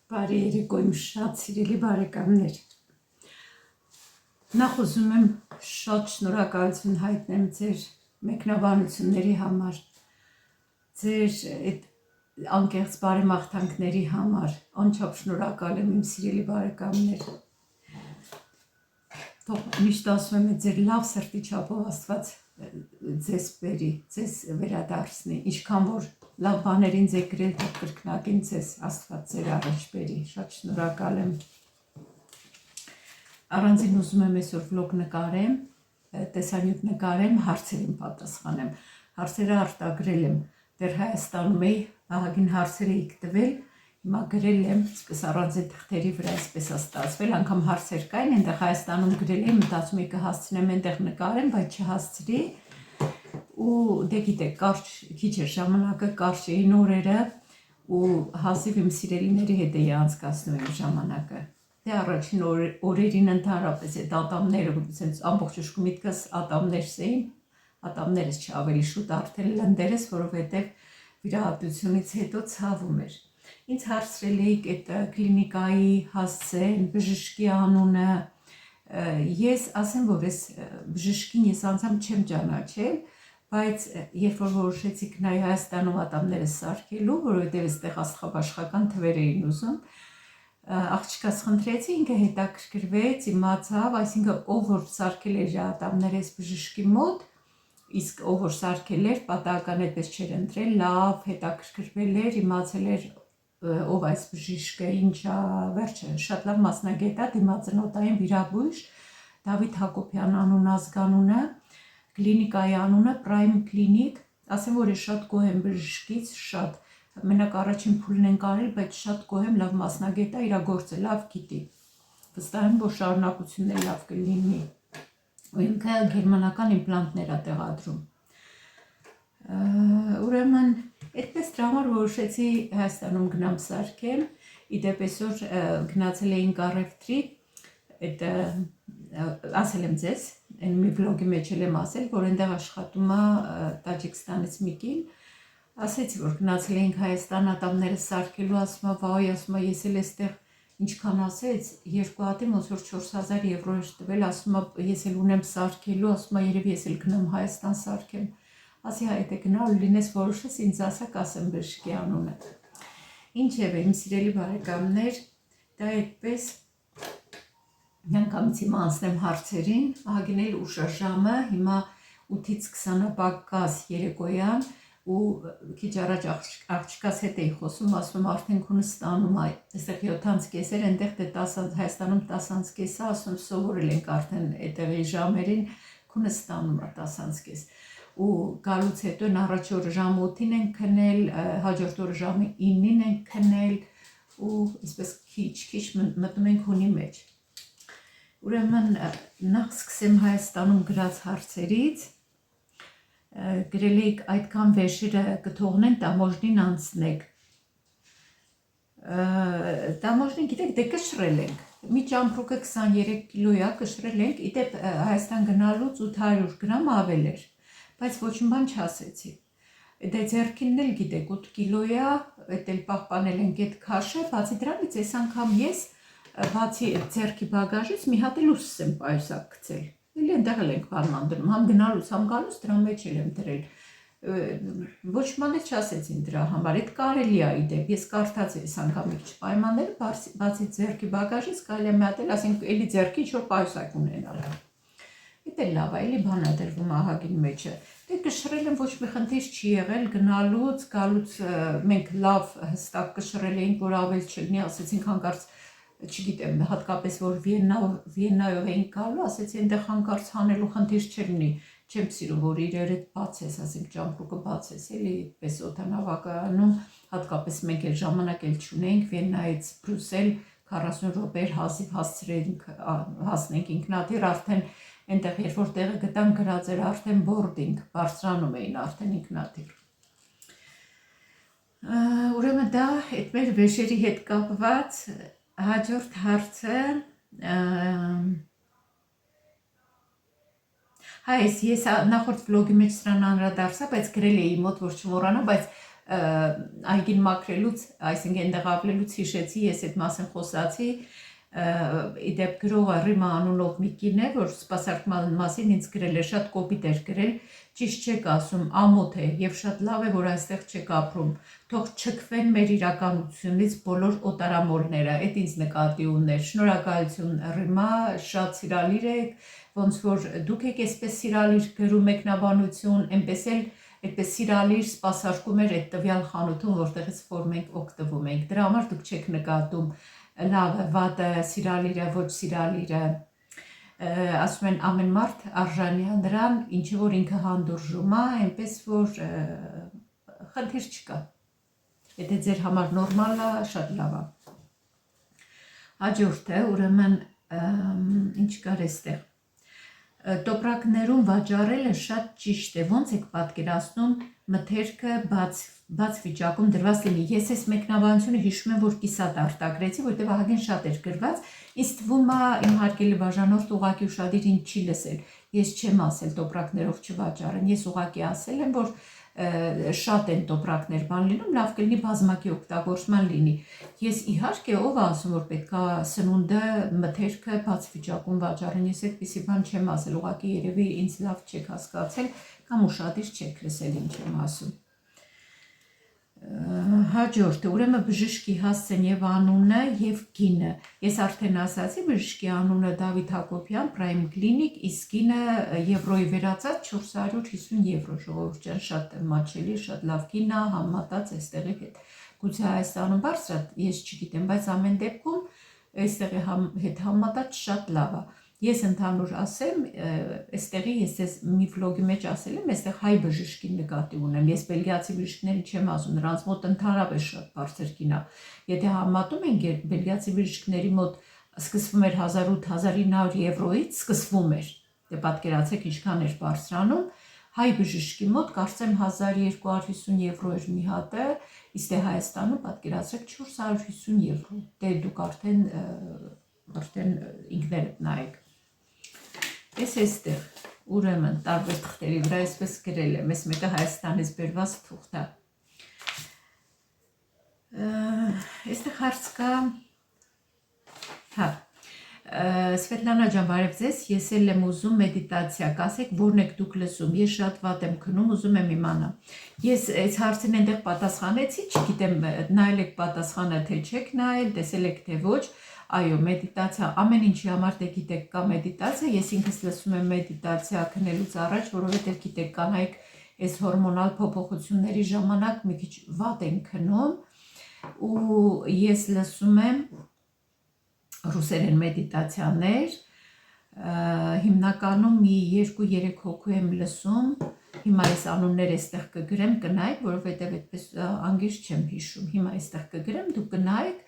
Բարի երեկո իմ շատ սիրելի բարեկամներ։ Նախ ուզում եմ շատ շնորհակալություն հայտնեմ ձեր մեկնաբանությունների համար, ձեր այդ անկեղծ բարեմաղթանքների համար, անչափ շնորհակալ եմ իմ սիրելի բարեկամներ։ Թող միշտ ասում եմ, ձեր լավ սրտի չափով Աստված ձեզ բերի, ձեզ վերադարձնի, ինչքան որ լավ բաներ ինձ եք գրել, թող կրկնակին ձեզ Աստված ձեր առաջ բերի, շատ շնորհակալ եմ։ Առանձին ուզում եմ այսօր վլոգ նկարեմ, տեսանյութ նկարեմ, հարցերին պատասխանեմ։ Հարցերը արտագրել եմ, դեռ Հայաստանում էի, ահագին հարցեր էի տվել, հիմա գրել եմ, այսպես առանձին թղթերի վրա այսպես ստացվել, անգամ հարցեր կային, այնտեղ Հայաստանում գրել եմ, մտածում էի կհասցնեմ այնտեղ նկարեմ, բայց չհասցրի։ Ու դե գիտեք, կարճ քիչ էր ժամանակը, կարճ էին օրերը ու հազիվ իմ սիրելիների հետ էի անցկացնում իմ ժամանակը։ Դե առաջին օրերին ընդհանրապես այդ ատամները, ասենց ամբողջ ուշք միտքս ատամներս էին, ատամներս չավելի շուտ արդեն լնդերս, որովհետև վիրահատությունից հետո ցավում էր։ Ինձ հարցրել էիք այդ կլինիկայի հասցեն, բժշկի անունը, ես ասեմ, որ այս բժշկին ես անձամբ չեմ ճանաչել, բայց երբ որ որոշեցի գնալ Հայաստանում ատամներս սարքելու, որովհետև այստեղ աստղաբաշխական թվեր էին ուզում, աղջկաս խնդրեցի, ինքը հետաքրքրվեց, իմացավ, այսինքն ով որ սարքել էր ատամներս բժշկի մոտ, իսկ ով որ սարքել էր, պատահական այդպես չէր ընտրել, լավ հետաքրքրվել էր, իմացել էր ով այս բժիշկը, ինչա, վերջը շատ լավ մասնագետ է, դիմացնոտային վիրաբույժ, Դավիթ Հակոբյան անուն ազգանունը, կլինիկայի անունը Prime Clinic, ասեմ, որ ես շատ գոհ եմ բժշկից, շատ, մենակ առաջին փուլն են կարել, բայց շատ գոհ եմ, լավ մասնագետ է, իր գործը լավ գիտի, վստահ եմ, որ շարունակությունն էլ լավ կլինի, ու ինքը գերմանական իմպլանտներ է տեղադրում։ Ուրեմն այդպես դրա համար որոշեցի Հայաստանում գնամ սարքեմ, իդեպ այսօր գնացել էինք առևտրի, այդ ասել եմ ձեզ, այն մի վլոգի մեջ էլ եմ ասել, որ այնտեղ աշխատում է Տաջիկստանից մի կին, ասեցի, որ գնացել էինք Հայաստան ատամները սարքելու, ասում է, վայ, ասում է, ես էլ այստեղ ինչքան ասեց, երկու ատեմ ոնց որ 4000 եվրո էր տվել, ասում է, ես էլ ունեմ սարքելու, ասում է, երևի ես էլ գնամ Հայաստան սարքեմ, ասի հայ եթե գնալու լինես որոշես ինձ ասակ ասեմ բժշկի անունը։ Ինչևէ, իմ սիրելի բարեկամներ, դա այդպես միանգամից հիմա անցնեմ հարցերին, ահագին էլ ուշ է ժամը, հիմա 8-ից 20 պակաս երեկոյան ու քիչ առաջ աղջկաս հետ էի խոսում, ասում եմ արդեն քունը ստանում է, այստեղ 7:30 էր, այնտեղ դե 10 Հայաստանում 10:30 է, ասում սովորել ենք արդեն այդտեղի ժամերին, քունը ստանում է 10:30 ու գալուց հետո առաջ օրը ժամը 8-ին ենք քնել, հաջորդ օրը ժամը 9-ին ենք քնել ու այսպես քիչ մտնում ենք հունի մեջ։ Ուրեմն նախ սկսեմ Հայաստանում գրած հարցերից, գրել էիք այդքան վերջերը կթողնեն տամոժնին անցնեք։ Տամոժնին գիտեք, դե կշռել ենք, մի ճամպրուկը 23 կիլո է, կշռել ենք, իդեպ Հայաստան գնալուց 800 գրամ ավել էր, բայց ոչ մի բան չասեցի։ Դե ձեռքինն էլ գիտեք 8 կիլո է, այդ էլ պահպանել ենք այդ քաշը, բացի դրանից այս անգամ ես բացի ձեռքի բագաժից մի հատ էլ ուսս եմ պայուսակ գցել։ Էլի այնտեղ էլ ենք բանման դնում, համ գնալուց, համ գալուց դրա մեջ էլ եմ դրել։ Ոչ մի բան չասեցին դրա համար, այդ կարելի է իդեպ, ես կարդացի այս անգամ մի քիչ պայմանները, բացի ձեռքի բագաժից կարելի է մի հատ էլ, ասենք, էլի ձեռքի ինչ-որ պայուսակ ունենալ։ Դա լավ է, էլի բան է դրվում ահագին մեջը։ Դե կշռել եմ, ոչ մի խնդիր չի եղել, գնալուց, գալուց մենք լավ հստակ կշռել էինք, որ ավել չլինի, ասեցինք հանկարծ, չգիտեմ, հատկապես որ Վիեննայով էինք գալու, ասեցի այնտեղ հանկարծ հանելու խնդիր չլինի, չեմ սիրում, որ իրար հետ բացես, ասենք ճամպրուկը բացես, էլի պես օդանավակայանում, հատկապես մենք էլ ժամանակ էլ չունեինք Վիեննայից Բրյուսել 40 րոպե հազիվ հասնենք ինքնաթիռ, արդեն այնտեղ երբ որ տեղը գտանք գրած էր արդեն boarding, բարձրանում էին արդեն ինքնաթիռ։ Ուրեմն դա այդ մեր վեշերի հետ կապված հաջորդ հարցը Հայ, ես նախորդ վլոգի մեջ սրան անդրադարձա, բայց գրել էի մոտ, որ չմոռանամ, բայց այգին մաքրելուց, այսինքն այնտեղ ավլելուց հիշեցի, ես այդ մասին խոսացի, իդեպ գրողը Ռիմա անունով մի կին է, որ սպասարկման մասին ինձ գրել է, շատ կոպիտ էր գրել, ճիշտ չեք ասում, ամոթ է եւ շատ լավ է, որ այստեղ չեք ապրում, թող չքվեն մեր իրականությունից բոլոր օտարամոլները, այդ ինձ նկատի ուներ, շնորհակալություն Ռիմա, շատ սիրալիր եք, ոնց որ դուք եք այսպես սիրալիր գրում մեկնաբանություն, այնպես էլ այդպես սիրալիր սպասարկում էր այդ տվյալ խանութում, որտեղից որ մենք օգտվում ենք, դրա համար դուք չեք նկատում լավը, վատը, սիրալիրը, ոչ սիրալիրը, ասում են ամեն մարդ արժանի է նրան, ինչը որ ինքը հանդուրժում է, այնպես որ խնդիր չկա, եթե ձեր համար նորմալ է, շատ լավ է։ Հաջորդը, ուրեմն ինչ կար այստեղ, տոպրակներում վաճառելը շատ ճիշտ է, ոնց եք պատկերացնում մթերքը բաց վիճակում դրված լինի։ Ես այս մեկնաբանությունը հիշում եմ, որ կիսատ արտագրեցի, որտեղ ահագին շատ էր գրված, ինձ թվում է իմ հարգելի բաժանորդ ուղղակի ուշադիր ինձ չի լսել։ Ես չեմ ասել տոպրակներով չվաճառեն, ես ուղղակի ասել եմ, որ շատ են տոպրակներ բան լինում, լավ կլինի բազմակի օգտագործման լինի։ Ես իհարկե ով ասում, որ պետքա սնունդը մթերքը բաց վիճակում վաճառեն, ես այդպիսի բան չեմ ասել, ուղղակի երևի ինձ լավ չեք հասկացել կամ ուշադիր չեք լսել ինչ եմ ասում։ Հաջորդը, ուրեմն բժշկի Հասցեն եւ անունը եւ գինը։ Ես արդեն ասացի, բժշկի անունը Դավիթ Հակոբյան, Prime Clinic, իսկ գինը եվրոյի վերածած 450 եվրո, ժողովուրդ ջան, շատ մաչելի, շատ լավ գին է, համատած այստեղի հետ։ Գուցե Հայաստանում բարձր է, ես չգիտեմ, բայց ամեն դեպքում այստեղի հետ համատած շատ լավ է։ Ես ընդհանուր ասեմ, այստեղի ես մի վլոգի մեջ ասել եմ, այստեղ հայ բժշկի նկատի ունեմ, ես բելգիացի բժիշկներին չեմ ասում, նրանց մոտ ընդհանրապես շատ բարձր գին է։ Եթե համատում ենք բելգիացի բժիշկների մոտ սկսվում էր 1800-1900 եվրոից, սկսվում էր, դե պատկերացեք ինչքան էր բարձրանում, հայ բժշկի մոտ կարծեմ 1250 եվրո էր մի հատը, իսկ Հայաստանում պատկերացրեք 450 եվրո, դե դուք արդեն ինքներդ նայեք։ Ես այստեղ, ուրեմն, տարբեր թղթերի վրա այսպես գրել եմ, ես մեկը Հայաստանից բերված թուղթ է։ Այստեղ հարց կա, հա, Սվետլանա ջան, բարև ձեզ, ես էլ եմ ուզում մեդիտացիա, կասեք որն եք դուք լսում, ես շատ վատ եմ քնում, ուզում եմ իմանալ։ Ես այս հարցին այնտեղ պատասխանեցի, չգիտեմ նայել եք պատասխանը, թե չեք նայել, տեսել եք, թե ոչ, այո, մեդիտացիա, ամեն ինչի համար դե գիտեք կա մեդիտացիա, ես ինքս լսում եմ մեդիտացիա քնելուց առաջ, որովհետև գիտեք կանայք այս հորմոնալ փոփոխությունների ժամանակ մի քիչ վատ են քնում, ու ես լսում եմ ռուսերեն մեդիտացիաներ, հիմնականում մի 2-3 հոգու եմ լսում, հիմա այս անունները այստեղ կգրեմ, կնայեք, որովհետև այդպես անգիր չեմ հիշում, հիմա այստեղ կգրեմ, դուք կնայեք,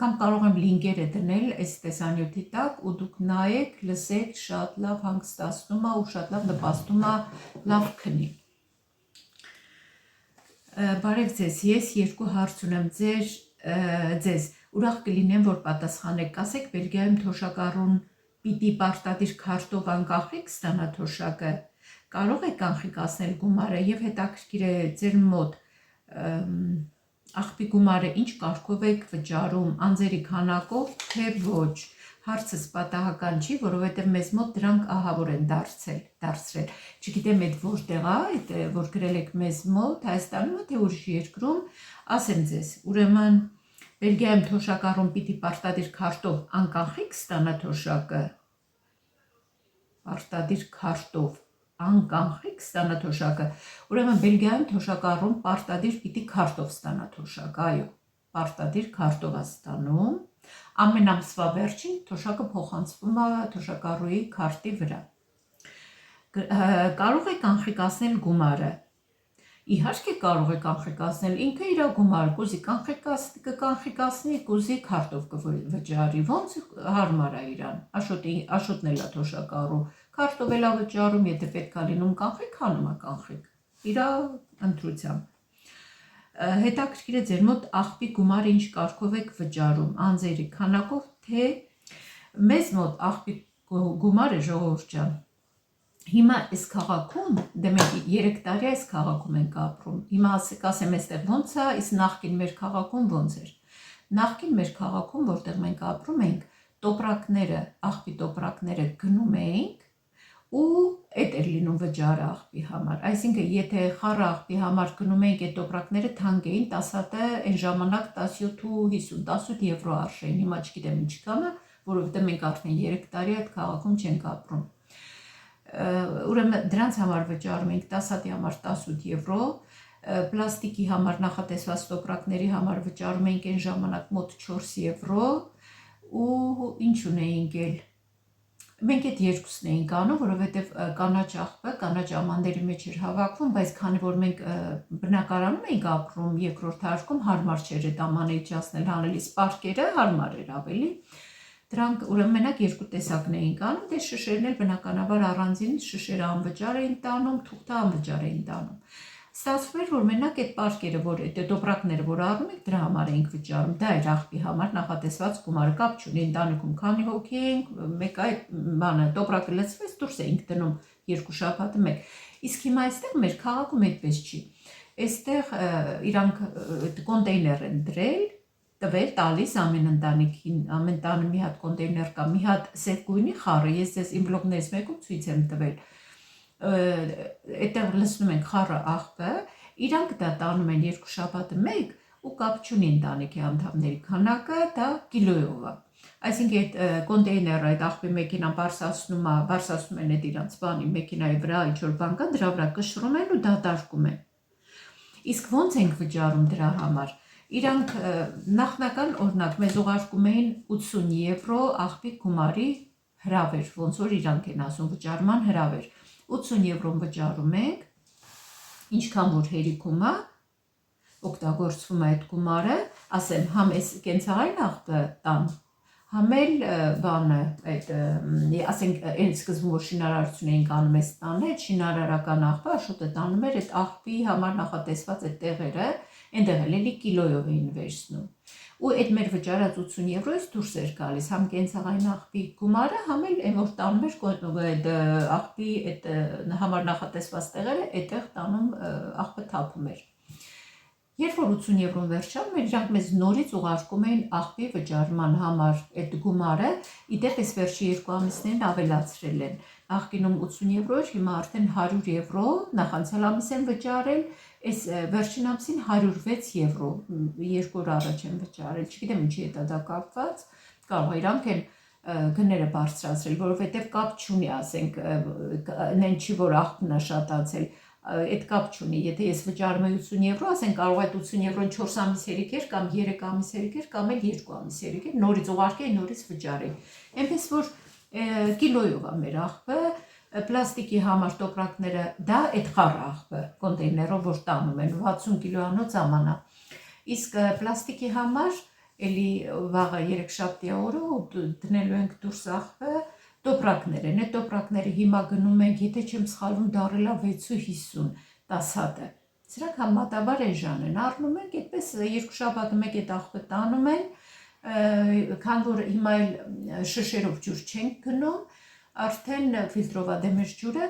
կամ կարող եմ լինկերը դնել այս տեսանյութի տակ ու դուք նայեք, լսեք, շատ լավ հանգստացնում է ու շատ լավ նպաստում է լավ քնի։ Բարև ձեզ, ես երկու հարց ունեմ ձեզ, ուրախ կլինեմ, որ պատասխանեք, ասեք Բելգիայում թոշակառուն պիտի պարտադիր քարտով անկախիկ ստանա թոշակը, կարող եք կանխիկացնել գումարը եւ հետաքրքիր է ձեր մոտ աղբի գումարը ինչ կարգով եք վճարում, անձերի քանակով, թե ոչ, հարցս պատահական չի, որովհետև մեզ մոտ դրանք ահավոր են դարձրել, չգիտեմ այդ որտեղ է, որ գրել եք մեզ մոտ, Հայաստանում թե ուրիշ երկրում, ասեմ ձեզ, ուրեմն Բելգիայում թոշակառուն պիտի պարտադիր քարտով անկախիկ ստանա թոշակը, պարտադիր քարտով անկախիկ ստանա թոշակը, ուրեմն Բելգիայում թոշակառուն պարտադիր պիտի քարտով ստանա թոշակը, այո, պարտադիր քարտով է ստանում, ամեն ամսվա վերջին թոշակը փոխանցվում է թոշակառուի քարտի վրա։ Կարող եք կանխիկացնել գումարը, իհարկե կարող եք կանխիկացնել, ինքը իր գումարը, կուզի կանխիկացնի, կուզի քարտով կվճարի, ոնց հարմար է իրան, Աշոտն էլ է թոշակառու, քարտով էլ է վճարում, եթե պետք է լինում կանխիկ, հանում է կանխիկ, իր ընտրությամբ։ Հետաքրքիր է ձեր մոտ աղբի գումարը ինչ կարգով եք վճարում, անձերի քանակով, թե մեզ մոտ աղբի գումարը ժողովուրդ ջան, Հիմա այս քաղաքում, դե մենք 3 տարի այս քաղաքում ենք ապրում։ Հիմա ասեմ այստեղ ոնց է, իսկ նախկին մեր քաղաքում ոնց էր։ Նախկին մեր քաղաքում, որտեղ մենք ապրում ենք, տոպրակները, աղբի տոպրակները գնում էինք ու այդ էր լինում վճարը աղբի համար։ Այսինքն, եթե խառը աղբի համար գնում էինք, այդ տոպրակները թանկ էին, 10 հատը այն ժամանակ 17 ու 50, 18 եվրո արժեին։ Հիմա չգիտեմ ինչքան է, որովհետև մենք արդեն 3 տարի այդ քաղաքում չենք ապրում։ Ուրեմն դրանց համար վճարում ենք 10 հատի համար 18 եվրո, պլաստիկի համար նախատեսված տոպրակների համար վճարում ենք այն ժամանակ մոտ 4 եվրո ու ինչ ունեինք էլ։ Մենք այդ երկուսն էինք անում, որովհետև կանաչ աղբը կանաչ ամանների մեջ էր հավաքվում, բայց քանի որ մենք բնակարանում էինք ապրում երկրորդ հարկում, հարմար չէր այդ ամանը իջացնել, հանելիս պարկերը հարմար էր ավելի։ Դրանք ուրեմն մենակ երկու տեսակն էինք անում, դե շշերն էլ բնականաբար առանձին շշերը անվճար էին տանում, թուղթը անվճար էին տանում։ Ստացվում էր, որ մենակ այդ պարկերը, որ այդ տոպրակները, որ առնում ենք, դրա համար էինք վճարում, դա էր աղբի համար նախատեսված գումարը, կապ չունի ընտանիքում քանի հոգի էինք, մեկ այդ բանը տոպրակը լցվեց, դուրս էինք դնում 2 շաբաթը մեկ։ Իսկ հիմա այստեղ մեր քաղաքում այդպես չի։ Այստեղ իրանք կոնտեյներ են դրել, տվել տալիս ամեն ընտանիքին, ամեն տանը մի հատ կոնտեյներ կա, մի հատ սև գույնի խառը, ես ձեզ իմ բլոգներից մեկում ցույց եմ տվել։ Այդտեղ լցնում ենք խառը աղբը, իրանք դա տանում են 2 շաբաթը մեկ ու կապ չունի ընտանիքի անդամների քանակը, դա կիլոյով է։ Այսինքն այդ կոնտեյները, այդ աղբի մեքենան բարձրացնում են այդ իրանց բանի մեքենայի վրա, ինչ որ բան կա, դրա վրա կշռում են ու դատարկում են։ Իսկ ոնց ենք վճարում դրա համար։ Իրանք նախնական օրինակ մեզ ուղարկում էին 80 եվրո աղբի գումարի հրավեր, ոնց որ իրանք են ասում վճարման հրավեր։ 80 եվրոն վճարում ենք, ինչքան որ հերիքում է, օգտագործվում է այդ գումարը, ասեմ, համ այս կենցաղային աղբը տան, համ էլ բանը, այդ ասենք այն սկզբում որ շինարարություն էինք անում այս տանը, այդ շինարարական աղբը Աշոտը տանում էր այդ աղբի համար նախատեսված այդ տեղերը, այնտեղ էլի կիլոյով էին վերցնում։ Ու այդ մեր վճարած 80 եվրոից դուրս էր գալիս համ կենցաղային աղբի գումարը, համ էլ այն որ տանում էր այդ աղբի այդ համար նախատեսված տեղերը, այդտեղ տանում աղբը թափում էր։ Երբ որ 80 եվրոն վերջանում էր, իրանք մեզ նորից ուղարկում էին աղբի վճարման համար այդ գումարը, իդեպ այս վերջի 2 ամիսներին ավելացրել են։ Նախկինում 80 եվրո էր, հիմա արդեն 100 եվրո, նախանցյալ ամիս են վճարել, այս վերջին ամսին 106 եվրո, 2 օր առաջ են վճարել, չգիտեմ ինչի է դա կապված, կարող է իրանք են գները բարձրացրել, որովհետև կապ չունի, ասենք, նեն չի որ աղբն է շատացել, այդ կապ չունի, եթե ես վճարում եմ 80 եվրո, ասենք կարող է այդ 80 եվրոն 4 ամիս հերիք էր, կամ 3 ամիս հերիք էր, կամ էլ 2 ամիս հերիք էր, նորից ուղարկել, նորից վճարել։ Այնպես որ կիլոյով է մեր աղբը, պլաստիկի համար տոպրակները, դա այդ խառը աղբը, կոնտեյներով որ տանում են, 60 կիլոանոց ամանա։ Իսկ պլաստիկի համար, էլի վաղը 3-շաբթի օրը դնելու ենք դուրս աղբը, տոպրակներ են, այդ տոպրակները հիմա գնում ենք, եթե չեմ սխալվում, դարելա 650 10 հատը։ Սրանք համատաբար էժան են, առնում ենք, այդպես 2 շաբաթը մեկ այդ աղբը տանում են, քան որ հիմա էլ շշերով ջուր չենք գնում, արդեն ֆիլտրովադեմեր ջուրը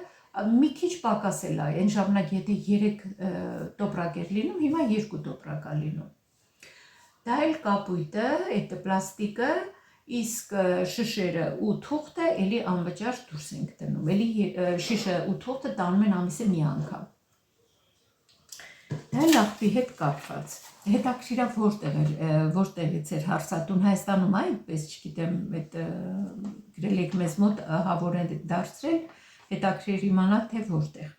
մի քիչ պակասել է, այն ժամանակ եթե 3 տոպրակ էր լինում, հիմա 2 տոպրակ է լինում։ Դա էլ կապույտը, այդ պլաստիկը, իսկ շշերը ու թուղթը էլի անվճար դուրս ենք դնում, էլի շիշը ու թուղթը տանում են ամիսը մի անգամ։ Դա էլ աղբի հետ կապված։ Հետաքրքիր է որտեղից էր հարձատուն Հայաստանում այդպես, չգիտեմ, այդ գրել եք մեզ մոտ հավոր են դարձրել, հետաքրքիր իմանալ թե որտեղ։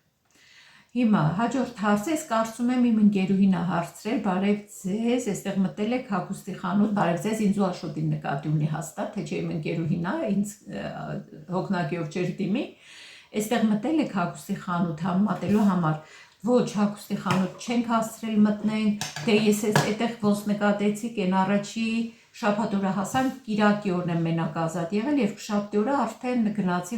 Հիմա հաջորդ հարցը, ես կարծում եմ իմ ընկերուհին է հարցրել, բարև ձեզ, այստեղ մտել եք հագուստի խանութ, բարև ձեզ, ինձ ու Աշոտին նկատի ունի հաստատ, թե չէ իմ ընկերուհին է, ինձ հոգնակիով չէր դիմի, այստեղ մտել եք հագուստի խանութ համատելու համար, ոչ հագուստի խանութ չենք հասցրել մտնենք, դե ես այդտեղ ոնց նկատեցիք, այն առաջի շաբաթ օրը հասանք, Կիրակի օրն եմ մենակ ազատ եղել, երկշաբթի օրը արդեն գնացի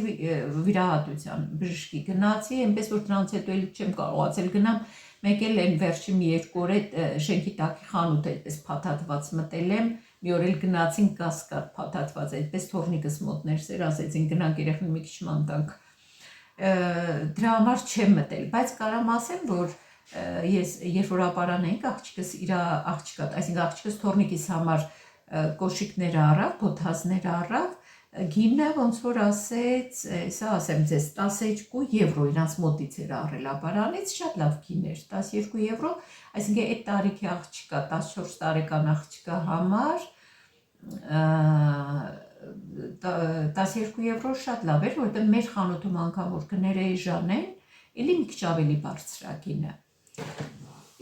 վիրահատության, բժշկի գնացի, այնպես որ դրանից հետո էլ չեմ կարողացել գնամ, մեկ էլ այն վերջի մի 2 օր այդ շենքի տակի խանութ այդպես փաթաթված մտել եմ, մի օր էլ գնացին կասկադ փաթաթված, այդպես թողնիկս մոտ ներսեր ասեցին գնանք երեխան մի քիչ մանտանք, դրա համար չեմ մտել, բայց կարամ ասեմ, որ ես երբ որ ապարան էինք աղջիկս իր աղջիկա, այսինքն աղջիկս թորնիկիս համար կոշիկներ առավ, բոթազներ առավ, գինը ոնց որ ասեց, սա ասեմ ձեզ 12 եվրո իրանց մոտից էր առել ապարանից, շատ լավ գին էր, 12 եվրո, այսինքն այդ տարիքի աղջիկա, 14 տարեկան աղջիկա համար 12 եվրո շատ լավ էր, որտեղ մեր խանութում անգամ որ գներ էի Ժանեն, էլի մի քիչ ավելի բարձր է գինը։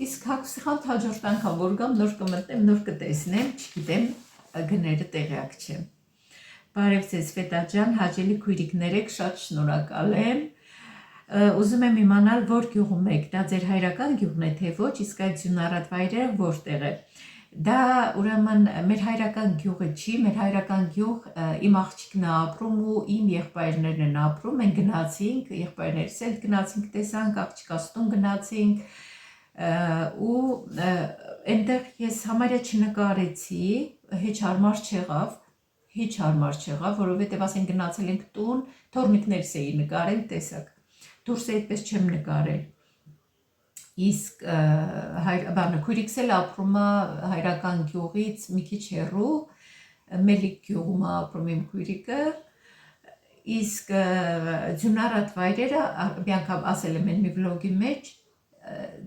Իսկ հագուստիխանդ հաջորդ անգամ որ գամ նոր կմտնեմ, նոր կտեսնեմ, չգիտեմ, գները տեղյակ չեմ։ Բարև ձեզ Ֆետա ջան, հաճելի քույրիկներ եք, շատ շնորհակալ եմ։ Ուզում եմ իմանալ, որ գյուղում եք, դա ձեր հայրական գյուղն է թե ոչ, իսկ այդ ձյունառատ վայրերը որտեղ է։ Դա ուրեմն մեր հայրական գյուղը չի, մեր հայրական գյուղ իմ աղջիկն է ապրում ու իմ եղբայրներն են ապրում, մենք գնացինք, եղբայրներս էլ գնացինք, տեսանք, աղջկաստուն գնացինք ու այնտեղ ես համարյա չնկարեցի, հեչ հարմար չեղավ, որովհետև ասենք գնացել ենք տուն, թորնիկներս էի նկարել, տեսակ, դուրս այդպես չեմ նկարել։ Իսկ քույրիկս էլ ապրում է հայրական գյուղից մի քիչ հեռու, Մելիք գյուղում է ապրում իմ քույրիկը, իսկ ձյունառատ վայրերը, մի անգամ ասել եմ մի վլոգի մեջ,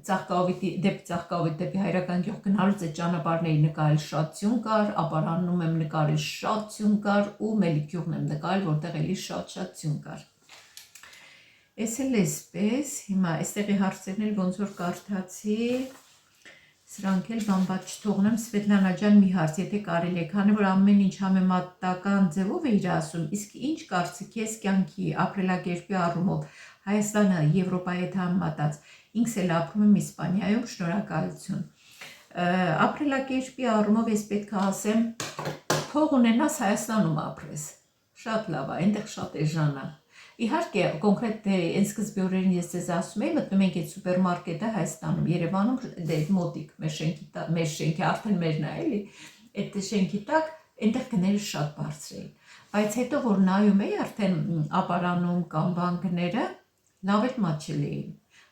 Ծաղկավիտ դեպի հայրական գյուղ գնալուց այդ ճանապարհների նկարել շատ ձյուն կար, ապարանում եմ նկարել շատ ձյուն կար ու Մելիք գյուղն եմ նկարել, որտեղ էլի շատ ձյուն կար։ Ես էլ էսպես, հիմա այստեղի հարցերն էլ ոնց որ կարդացի, սրանք էլ բամբակ չթողնեմ, Սվետլանա ջան մի հարց, եթե կարելի է, քանի որ ամեն ինչ համեմատական ձևով է իր ասում, իսկ ինչ կարծիք ես կյանքի ապրելակերպի առումով Հայաստանը Եվրոպայի հետ համեմատած, ինքս էլ ապրում եմ Իսպանիայում, շնորհակալություն։ Ապրելակերպի առումով ես պետք է ասեմ, փող ունենաս Հայաստանում ապրես, շատ լավ է, այնտեղ շատ էժան է։ Իհարկե, կոնկրետ այն սկզբի օրերին ես ձեզ ասում էի, մտնում ենք այդ սուպերմարկետը Հայաստանում, Երևանում մոտիկ, մեր շենքի, արդեն մերն է, էլի, այդ շենքի տակ, այնտեղ գները շատ բարձր էին։ Բայց հետո որ նայում էի արդեն ապարանում կամ բանկները, լավ էլ մատչելի էին,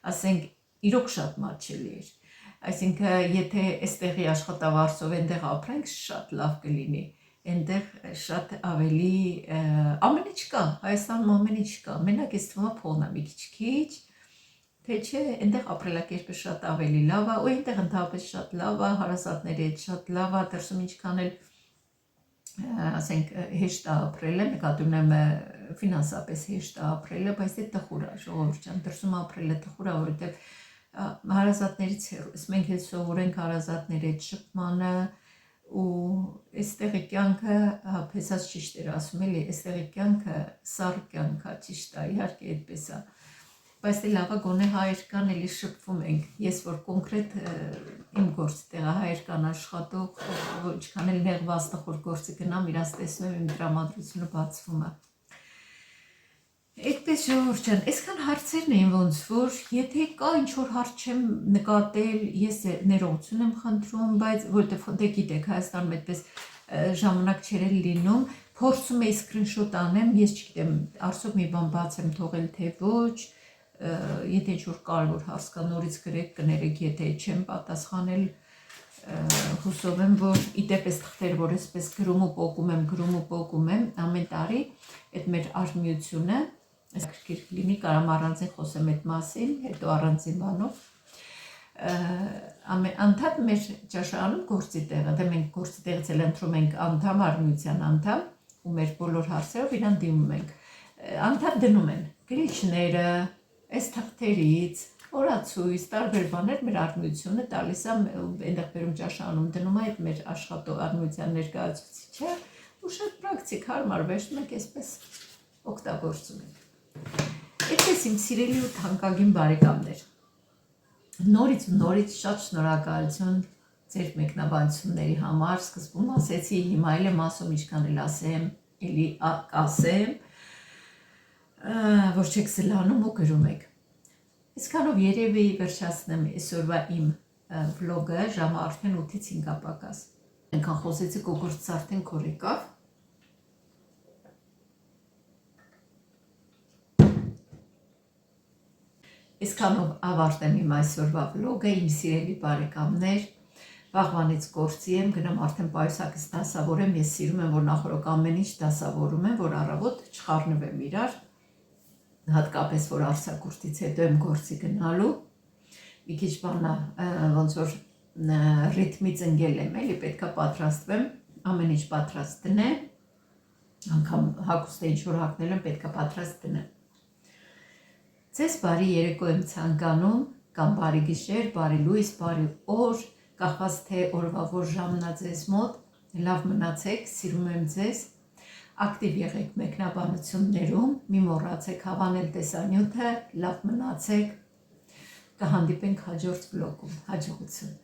ասենք իրոք շատ մատչելի էր, այսինքն եթե այստեղի աշխատավարձով այնտեղ ապրենք շատ լավ կլինի, այնտեղ շատ ավելի ամեն ինչ կա, Հայաստանում ամեն ինչ կա, մենակ ես թվում է փողն է մի քիչ, թե չէ այնտեղ ապրելակերպը շատ ավելի լավ է, ու այնտեղ ընդհանրապես շատ լավ է, հարազատների հետ շատ լավ է, դրսում ինչքան էլ ասենք հեշտ է ապրելը, նկատի ունեմ ֆինանսապես հեշտ է ապրելը, բայց դա տխուր է, ժողովուրդ ջան, դրսում ապրելը տխուր է, որովհետև հարազատներից հեռու, մենք էլ սովորենք հարազատների հետ շփմանը ու այստեղի կյանքը, փեսած ճիշտ էր ասում էլի, այստեղի կյանքը սառը կյանք է, ճիշտ է, իհարկե այդպես է, բայց դե լավ է գոնե հայեր կան, էլի շփվում ենք, ես որ կոնկրետ իմ գործի տեղը հայեր կան աշխատող, ինչքան էլ նեղված տխուր գործի գնամ, իրանց տեսնում եմ իմ տրամադրությունը բացվում է։ Այդպես ժողովուրդ ջան, այսքան հարցերն էին ոնց որ, եթե կա ինչ-որ հարց չեմ նկատել, ես ներողություն եմ խնդրում, բայց որովհետև դե գիտեք, Հայաստանում այդպես ժամանակ չէր լինում, փորձում էի սկրինշոտ անեմ, ես չգիտեմ, արդյոք մի բան բաց եմ թողել թե ոչ, եթե ինչ-որ կարևոր հարց կա նորից գրեք, կներեք, եթե չեմ պատասխանել, հուսով եմ, որ իդեպ այս թղթերը, որ այսպես գրում ու պոկում եմ, ամեն տարի այդ մեր արհմիությունը, այս քրքիր լինի, կարամ առանձին խոսեմ այդ մասին, հետո առանձին բանով, անդամ մեր ճաշարանում գործի տեղը, դե մենք գործի տեղից էլ ընտրում ենք անդամ, արհմիության անդամ, ու մեր բոլոր հարցերով իրան դիմում ենք, անդամ դնում են գրիչները, այս թղթերից, օրացույց, տարբեր բաներ մեր արհմիությունը տալիս է, այնտեղ բերում ճաշարանում դնում է այդ մեր աշխատող արհմիության ներկայացուցիչը ու շատ պրակտիկ հարմար վերջում ենք այսպես օգտագործում ենք։ Այդպես իմ սիրելի ու թանկագին բարեկամներ, նորից շատ շնորհակալություն ձեր մեկնաբանությունների համար, սկզբում ասեցի, հիմա էլ եմ ասում, ինչքան էլ ասեմ, էլի ասեմ, որ չեք զլանում ու գրում եք։ Այսքանով երևի վերջացնեմ այսօրվա իմ վլոգը, ժամը արդեն 8-ից 5 պակաս։ Այնքան խոսեցի, կոկորդս արդեն կոր եկավ։ Այսքանով ավարտեմ իմ այսօրվա վլոգը, իմ սիրելի բարեկամներ, վաղվանից գործի եմ, գնամ արդեն պայուսակից դասավորեմ, ես սիրում եմ, որ նախորոք ամեն ինչ դասավորում եմ, որ առավոտ չխառնվեմ իրար, հատկապես որ արձակուրդից հետո եմ գործի գնալու, մի քիչ բանա ոնց որ ռիթմից ընկել եմ, էլի պետքա պատրաստվեմ, ամեն ինչ պատրաստ դնեմ, անգամ հագուստը ինչ որ հագնել եմ, պետքա պատրաստ դնեմ։ Ձեզ բարի երեկո եմ ցանկանում, կամ բարի գիշեր, բարի լույս, բարի օր, կախված թե օրվա որ ժամն է ձեզ մոտ, լավ մնացեք, սիրում եմ ձեզ, ակտիվ եղեք մեկնաբանություններում, մի մոռացեք հավանել տեսանյութը, լավ մնացեք, կհանդիպենք հաջորդ վլոգում, հաջողություն։